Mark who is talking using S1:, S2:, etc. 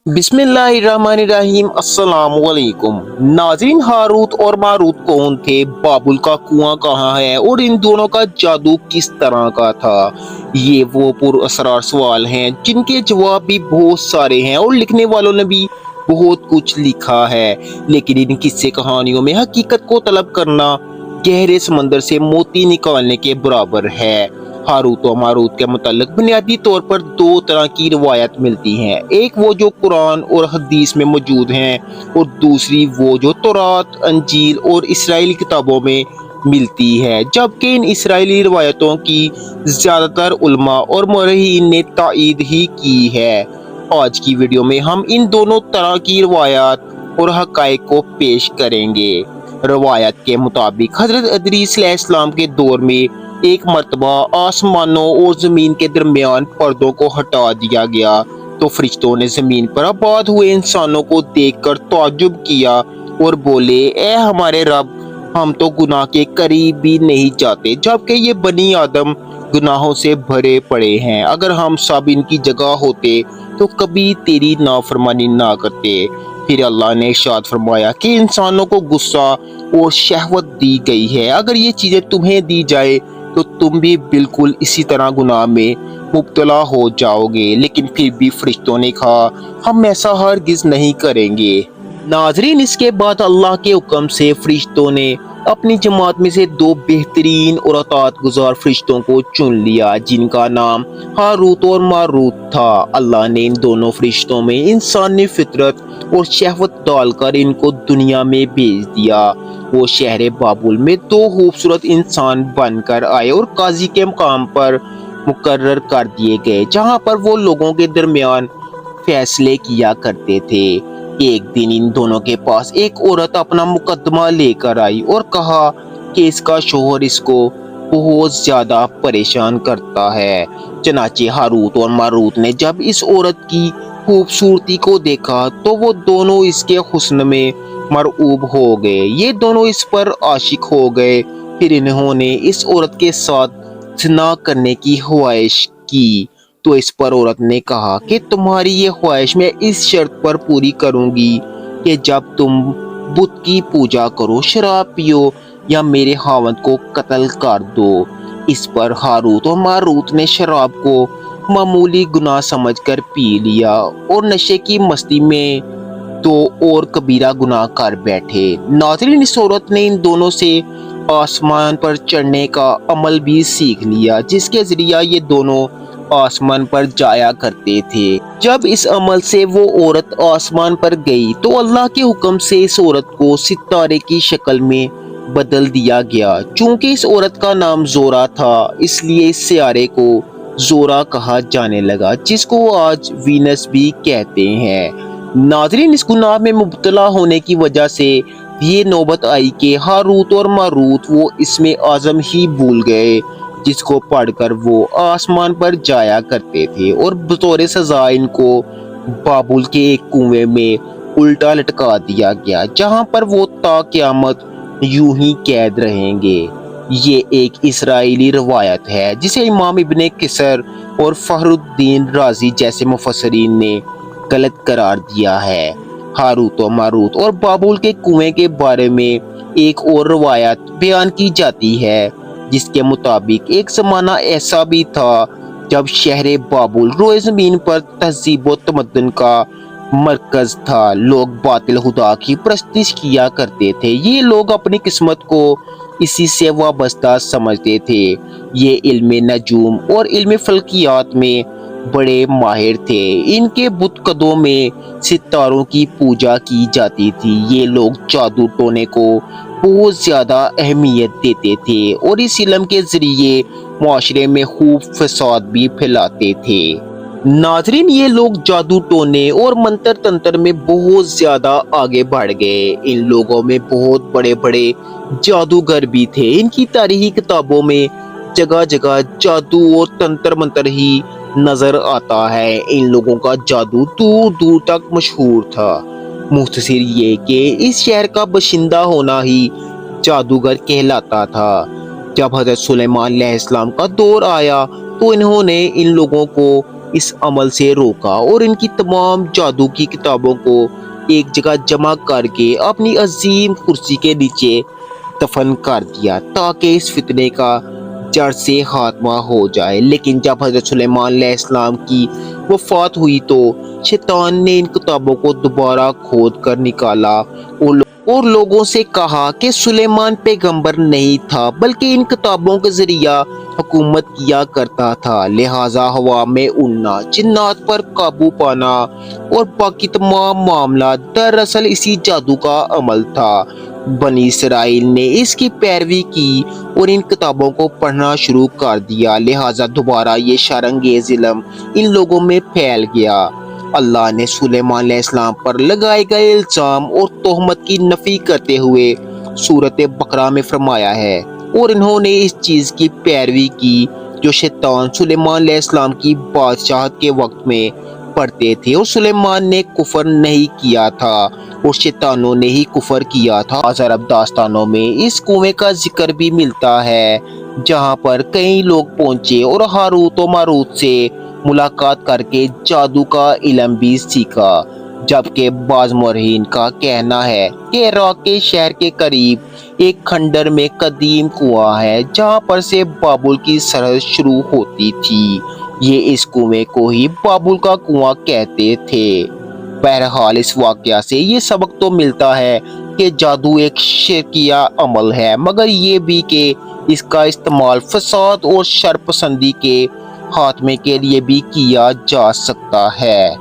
S1: बिस्मिल्लाहिर्रहमानिर्रहीम अस्सलाम वालेकुम। नाज़रीन, हारूत और मारूत कौन थे, बाबुल का कुआं कहाँ है और इन दोनों का जादू किस तरह का था? ये वो पुरअसरार सवाल हैं जिनके जवाब भी बहुत सारे हैं और लिखने वालों ने भी बहुत कुछ लिखा है। लेकिन इन किस्से कहानियों में हकीकत को तलब करना गहरे समंदर से मोती निकालने के बराबर है। हारूत और मारूत के मुतालिक बुनियादी तौर पर दो तरह की रिवायत मिलती हैं। एक वो जो कुरान और हदीस में मौजूद हैं और दूसरी वो जो तौरात, अंजील और इसराइली किताबों में मिलती है। जबकि इन इसराइली रिवायतों की ज़्यादातर उलमा और मुर्रखीन ने तायीद ही की है। आज की वीडियो में हम इन दोनों तरह की रिवायत और हक़ाइक़ को पेश करेंगे। रवायत के मुताबिक हज़रत इदरीस अलैहिस्सलाम के दौर में एक मर्तबा आसमानों और ज़मीन के दरमियान पर्दों को हटा दिया गया तो फरिश्तों ने ज़मीन पर आबाद हुए इंसानों को देखकर ताज्जुब किया और बोले, ए हमारे रब, हम तो गुनाह के करीब भी नहीं जाते, जबकि ये बनी आदम गुनाहों से भरे पड़े हैं। अगर हम सब इनकी जगह होते तो कभी तेरी नाफरमानी ना करते। फिर अल्लाह ने इरशाद फरमाया कि इंसानों को गुस्सा और शहवत दी गई है। अगर ये चीज़ें तुम्हें दी जाए तो तुम भी बिल्कुल इसी तरह गुनाह में मुब्तला हो जाओगे। लेकिन फिर भी फरिश्तों ने कहा, हम ऐसा हरगिज़ नहीं करेंगे। नाजरीन, इसके बाद अल्लाह के हुक्म से फरिश्तों ने अपनी जमात में से दो बेहतरीन और अतात गुजार फरिश्तों को चुन लिया जिनका नाम हारूत और मारूत था। अल्लाह ने इन दोनों फरिश्तों में इंसानी फितरत और शहवत डालकर इनको दुनिया में भेज दिया। वो शहर बाबुल में दो खूबसूरत इंसान बनकर आए और काजी के मकाम पर मुकर्रर कर दिए गए, जहाँ पर वो लोगों के दरमियान फैसले किया करते थे। एक दिन इन दोनों के पास एक औरत अपना मुकदमा लेकर आई और कहा कि इसका शोहर इसको बहुत ज्यादा परेशान करता है। चनाचे हारूत और मारूत ने जब इस औरत की खूबसूरती को देखा तो वो दोनों इसके हुस्न में मरऊब हो गए। ये दोनों इस पर आशिक हो गए। फिर इन्होंने इस औरत के साथ ज़िना करने की ख्वाहिश की। तो इस पर औरत ने कहा कि तुम्हारी ये ख्वाहिश मैं इस शर्त पर पूरी करूंगी कि जब तुम बुत की पूजा करो, शराब पियो या मेरे खावंद को कत्ल कर दो। इस पर हारूत और मारूत ने शराब को मामूली गुनाह समझकर पी लिया और नशे की मस्ती में तो और कबीरा गुनाह कर बैठे। नाज़रीन, इस औरत ने इन दोनों से आसमान पर चढ़ने का अमल भी सीख लिया, जिसके जरिया ये दोनों आसमान पर जाया करते थे। जब इस अमल से वो औरत आसमान पर गई तो अल्लाह के हुक्म से इस औरत को सितारे की शक्ल में बदल दिया गया। चूंकि इस औरत का नाम जोरा था, इसलिए इस सियारे को जोरा कहा जाने लगा, जिसको आज वीनस भी कहते हैं। नाजरीन, इस गुनाह में मुब्तला होने की वजह से ये नौबत आई कि हारूत और मारूत वो इसमें आज़म ही भूल गए, जिसको पढ़कर वो आसमान पर जाया करते थे और बतौर सजा इनको बाबुल के एक कुएं में उल्टा लटका दिया गया, जहां पर वो ता क़यामत यूं ही कैद रहेंगे। ये एक इसराइली रवायत है जिसे इमाम इब्ने किसर और फखरुद्दीन राजी जैसे मुफस्सिरीन ने गलत करार दिया है। हारूत और मारूत और बाबुल के कुएं के बारे में एक और रवायत बयान की जाती है, जिसके मुताबिक एक ज़माना ऐसा भी था जब शहर बाबुल रोए ज़मीन पर तहज़ीब व तमद्दुन का मरकज़ था। लोग बातिल खुदा की परस्तिश किया करते थे। ये लोग अपनी किस्मत को इसी से वाबस्ता समझते थे। ये इल्म नजूम और इल्म फल्कियात में बड़े माहिर थे। इनके बुतकदों में सितारों की पूजा की जाती थी। ये लोग जादू टोने को बहुत ज़्यादा अहमियत देते थे और इस इल्म के ज़रिए माशरे में खूब फसाद भी फैलाते थे। नाजरीन, ये लोग जादू टोने और मंत्र तंत्र में बहुत ज़्यादा आगे बढ़ गए। इन लोगों में बहुत बड़े बड़े जादूगर भी थे। इनकी तारीखी किताबों में जगह जगह जादू और तंत्र मंत्र ही नजर आता है। इन लोगों का जादू दूर दूर तक मशहूर था। मुख्तसर ये कि इस शहर का बशिंदा होना ही जादूगर कहलाता था। जब हजरत सुलेमान अलैहिस्सलाम का दौर आया तो इन्होंने इन लोगों को इस अमल से रोका और इनकी तमाम जादू की किताबों को एक जगह जमा करके अपनी अजीम कुर्सी के नीचे दफन कर दिया ताकि इस फितने का जड़ से खात्मा हो जाए। लेकिन जब हजरत सुलेमान अलैहिस्सलाम की वफात हुई तो शैतान ने इन किताबों को दोबारा खोद कर निकाला और लोगों से कहा कि सुलेमान पैगंबर नहीं था बल्कि इन किताबों के जरिया हुकूमत किया करता था। लिहाजा हवा में उड़ना, जिन्नात पर काबू पाना और बाकी तमाम मामला दरअसल इसी जादू का अमल था। बनी इसराइल ने इसकी पैरवी की और इन किताबों को पढ़ना शुरू कर दिया। लिहाजा दोबारा ये शरंगेज इल्म इन लोगों में फैल गया। अल्लाह ने सुलेमान अलैहिस्सलाम पर लगाए गए इल्जाम और तोहमत की नफी करते हुए सूरत बकरा में फरमाया है और इन्होंने इस चीज की पैरवी की जो शैतान सुलेमान अलैहिस्सलाम की बादशाहत के वक्त में पढ़ते थे और सुलेमान ने कुफर नहीं किया था और शैतानों ने ही कुफर किया था। अरब दास्तानों में इस कुएं का जिक्र भी मिलता है जहां पर कई लोग पहुंचे और हारूत और मारूत से मुलाकात करके जादू का इल्म भी सीखा। जबकि बाज मौरखीन का कहना है कि इराक के शहर के करीब एक खंडर में कदीम कुआं है जहां पर से बाबुल की सरहद शुरू होती थी। ये इस कुएं को ही बाबुल का कुआं कहते थे। बहरहाल इस वाकया से ये सबक तो मिलता है कि जादू एक शिरकिया अमल है, मगर ये भी कि इसका इस्तेमाल फसाद और शर पसंदी के खात्मे के लिए भी किया जा सकता है।